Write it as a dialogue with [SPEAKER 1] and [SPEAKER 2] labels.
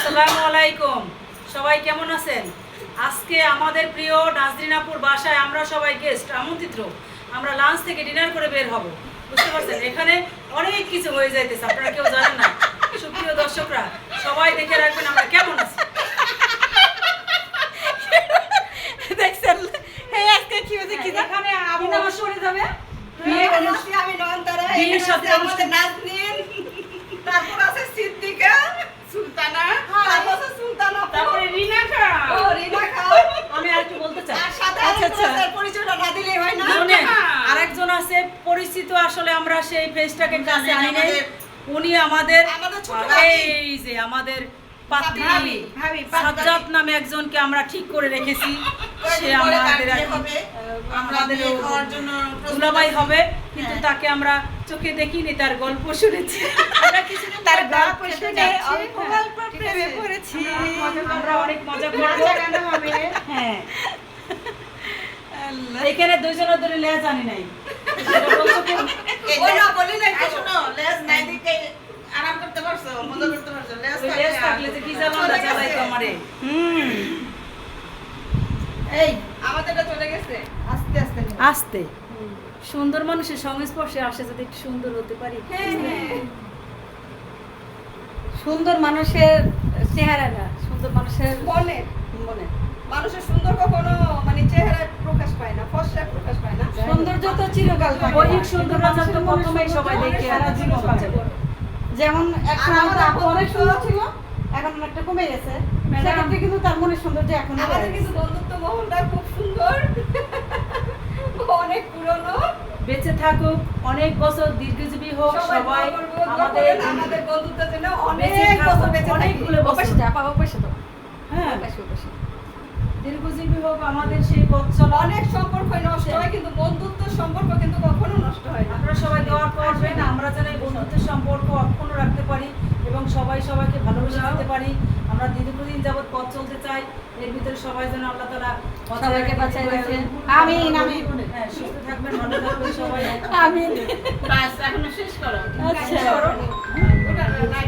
[SPEAKER 1] আসসালামু আলাইকুম, সবাই কেমন আছেন? আজকে আমাদের প্রিয় নাজরিন আপুর বাসায় আমরা সবাই গেস্ট আমন্ত্রিত। আমরা লাঞ্চ থেকে ডিনার করে বের হব, বুঝতে পারছেন? এখানে অনেক কিছু হয়ে যাইতেছে, আপনারা কেউ জানেন না। সুপ্রিয় দর্শকরা সবাই দেখে রাখবেন আমরা কেমন আছি।
[SPEAKER 2] দেখছেন আজকে কি হয়েছে কি
[SPEAKER 1] এখানে আবু আমার সরে যাবে
[SPEAKER 2] বিয়ে করছি আমি নয়নতারা
[SPEAKER 1] বিয়ের সাথে
[SPEAKER 2] আমাদের নাজনীন, তারপর আছে সিদ্দিকা সুলতানা, তারপর আছে সুলতানা,
[SPEAKER 1] তারপরে রিনা খা।
[SPEAKER 2] ও রিনা খাও।
[SPEAKER 1] আমি আর একটু বলতে চাই,
[SPEAKER 2] আর সাথে
[SPEAKER 1] আচ্ছা আচ্ছা
[SPEAKER 2] আরেকজনের পরিচয়টা না দিলেই হয় না।
[SPEAKER 1] শুনেন, আরেকজন আছে পরিচিত, আসলে আমরা সেই ফেসটাকে কাছে আনি নাই। উনি আমাদের
[SPEAKER 2] আমাদের ছোট ভাবি।
[SPEAKER 1] এই যে আমাদের পাত্রী
[SPEAKER 2] ভাবি,
[SPEAKER 1] সাজ্জাদ নামে একজনকে আমরা ঠিক করে রেখেছি। সে
[SPEAKER 2] পরে তার
[SPEAKER 1] আমাদের
[SPEAKER 2] বিয়ে হবে। আমরা বিয়ে খাওয়ার জন্য
[SPEAKER 1] দুলাভাই হবে, কিন্তু
[SPEAKER 2] হ্যাঁ।
[SPEAKER 1] তাকে আমরা চোখে দেখিনি, তার গল্প শুনেছি। আমরা কিছুদিন
[SPEAKER 2] তার
[SPEAKER 1] পর
[SPEAKER 2] গল্প
[SPEAKER 1] খেতে
[SPEAKER 2] শুনে
[SPEAKER 1] যাচ্ছি।
[SPEAKER 2] অল্প
[SPEAKER 1] হ্যাঁ।
[SPEAKER 2] অল্প প্রেমে পড়েছি।
[SPEAKER 1] আমরা অনেক মজা করব।
[SPEAKER 2] নাচা গানা হবে।
[SPEAKER 1] হ্যাঁ,
[SPEAKER 2] আল্লাহ।
[SPEAKER 1] এখানে দুইজনের ধরে লেজ আনি নাই। সেটা বলছো কেউ?
[SPEAKER 2] ও না বলি নাই তো। শোনো, লেজ নাই দিকে আরাম করতে পারছো, মজা করতে পারছো। লেজ
[SPEAKER 1] ওই লেজ থাকলে যে কি জ্বালানা জ্বালাইতো আমারে। এই
[SPEAKER 2] আমাদেরটা চলে গেছে আস্তে আস্তে।
[SPEAKER 1] আস্তে সুন্দর মানুষের সংস্পর্শে আসে যদি একটু সুন্দর হতে পারি।
[SPEAKER 3] সুন্দর মানুষের চেহারা না, সুন্দর মানুষের
[SPEAKER 2] মনে
[SPEAKER 3] মনে।
[SPEAKER 2] মানুষের সুন্দর কখনো মানে চেহারায় প্রকাশ পায় না, ফর্সায় প্রকাশ পায় না।
[SPEAKER 3] সৌন্দর্য তো চিরকাল থাকে।
[SPEAKER 1] দৈহিক সৌন্দর্য তো প্রথমেই সবাই দেখে
[SPEAKER 3] সারা জীবন বাঁচে। যেমন এক সময় তো আপু অনেক সুন্দর ছিল, এখন অনেকটা কমে গেছে। সেক্ষেত্রে কিন্তু তার মনের সৌন্দর্য এখনো
[SPEAKER 2] আমাদের কিছু বন্ধুত্ব মহলটা খুব সুন্দর, অনেক পুরনো।
[SPEAKER 1] বেঁচে থাকুক, অনেক বছর দীর্ঘজীবী হোক সবাই।
[SPEAKER 2] আমাদের বন্ধুত্ব যেন
[SPEAKER 1] বেঁচে
[SPEAKER 2] অনেক
[SPEAKER 1] থাকুক,
[SPEAKER 2] বছর বেঁচে থাকি।
[SPEAKER 1] অনেকগুলো বছর।
[SPEAKER 3] অপাশে আপা অপাশে তো
[SPEAKER 1] হ্যাঁ,
[SPEAKER 3] অপাশে অপাশে।
[SPEAKER 1] দীর্ঘজীবী হোক আমাদের সেই পথ চলা।
[SPEAKER 2] অনেক সম্পর্ক নষ্ট হয় কিন্তু বন্ধুত্ব সম্পর্ক কিন্তু কখনো নষ্ট হয় না।
[SPEAKER 1] আপনারা সবাই দোয়া করবেন আমরা যেন এই বন্ধুত্বের সম্পর্ক অক্ষুণ্ণ রাখতে পারি এবং সবাই সবাইকে ভালোবেসে রাখতে পারি। আমরা দীর্ঘদিন যাবত পথ চলতে চাই, এর ভিতরে সবাই যেন আল্লাহ তাআলা
[SPEAKER 3] সবাইকে বাঁচায় রাখেন। আমিন, আমিন।
[SPEAKER 1] হ্যাঁ, সুস্থ থাকবেন, ভালো থাকবেন সবাই।
[SPEAKER 3] আমিন।
[SPEAKER 2] বাস এখনো শেষ করো।
[SPEAKER 3] আচ্ছা।
[SPEAKER 2] ওটা নাই